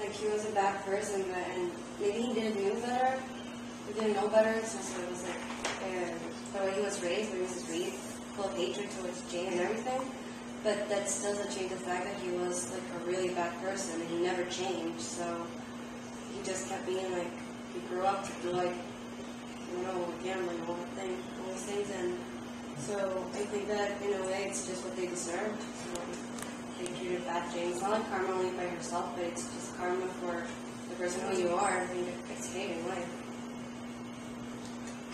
like he was a bad person, and maybe he didn't know better, so it was like the way he was raised, he was really full of hatred towards Jane and everything. But that still doesn't change the fact that he was like a really bad person, and he never changed. So he just kept being like, he grew up to be like, gambling, all those things, and so I think that in a way it's just what they deserved. They treated bad Jane. It's not like karma only by herself, but it's just karma for the person who you are, and you get paid in life.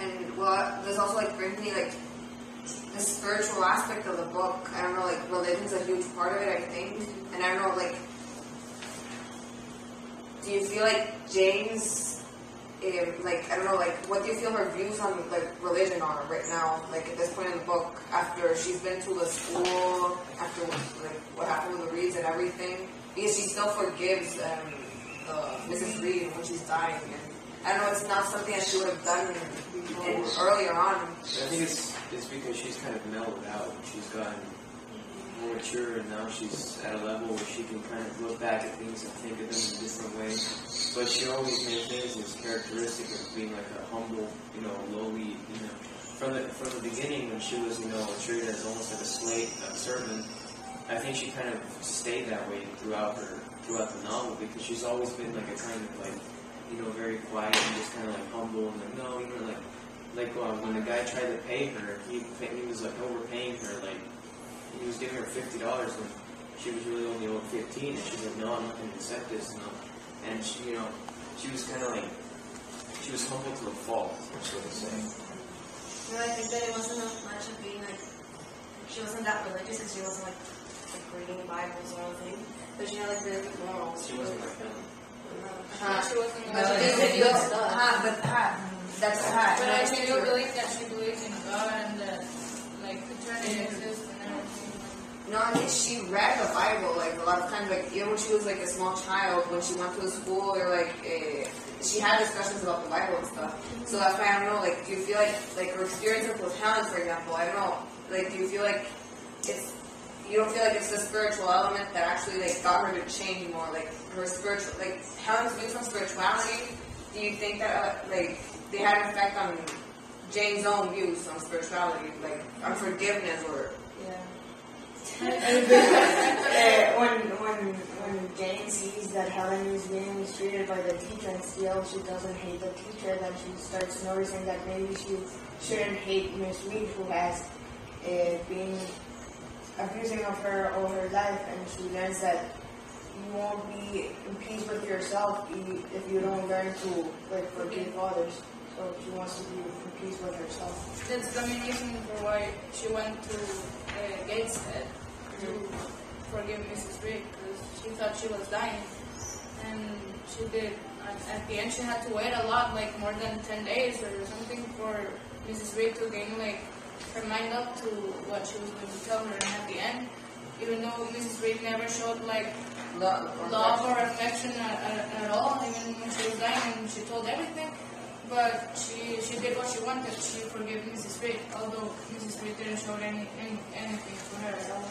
And well, this also like brings me like the spiritual aspect of the book. I don't know, like religion's a huge part of it, I think. And I don't know, like, do you feel like Jane's like, I don't know, like, what do you feel her views on, like, religion are right now, like, at this point in the book, after she's been to the school, after, like, what happened with the Reeds and everything, because she still forgives Mrs. Reed when she's dying, and I don't know, it's not something that she would have done earlier on. I think it's because she's kind of mellowed out, she's gotten more mature, and now she's at a level where she can kind of look back at things and think of them in a different way. But she always maintains this characteristic of being like a humble, lowly, from the beginning when she was, treated as almost like a slave, a servant. I think she kind of stayed that way throughout the novel, because she's always been like a kind of like, very quiet and just kind of like humble and like, no, when the guy tried to pay her, he was like overpaying her, like he was giving her $50 when she was really only owed 15, and she's like, no, I'm not going to accept this, and she, she was kind of like, she was humble to a fault, that's what they say. I think that it wasn't much of being like, she wasn't that religious, and she wasn't like reading Bibles or anything, but she had like really good morals. She wasn't like that. She wasn't But she did good stuff. That's But I do believe that she believes in God and that, like, eternity exists and everything. No, I mean, she read the Bible, like, a lot of times, like, even when she was, like, a small child, when she went to the school, or, like, she had discussions about the Bible and stuff. So that's why, I don't know, like, do you feel like her experience with Helen, for example, I don't know, like, do you feel like you don't feel like it's the spiritual element that actually, like, got her to change more, like, her spiritual, like, Helen's views on spirituality, do you think that, like, they had an effect on Jane's own views on spirituality, like, on forgiveness, or... When Jane sees that Helen is being mistreated by the teacher and still she doesn't hate the teacher, then she starts noticing that maybe she shouldn't hate Miss Reed, who has been abusing of her all her life, and she learns that you won't be in peace with yourself if you don't learn to forgive others. So she wants to be in peace with herself. That's the main reason for why she went to Gateshead to forgive Mrs. Reed, because she thought she was dying, and she did. At the end, she had to wait a lot, like more than 10 days or something, for Mrs. Reed to gain like her mind up to what she was going to tell her. And at the end, even though Mrs. Reed never showed like love or affection at all, even when she was dying, and she told everything. But she did what she wanted. She forgave Mrs. Reed, although Mrs. Reed didn't show anything to her at all.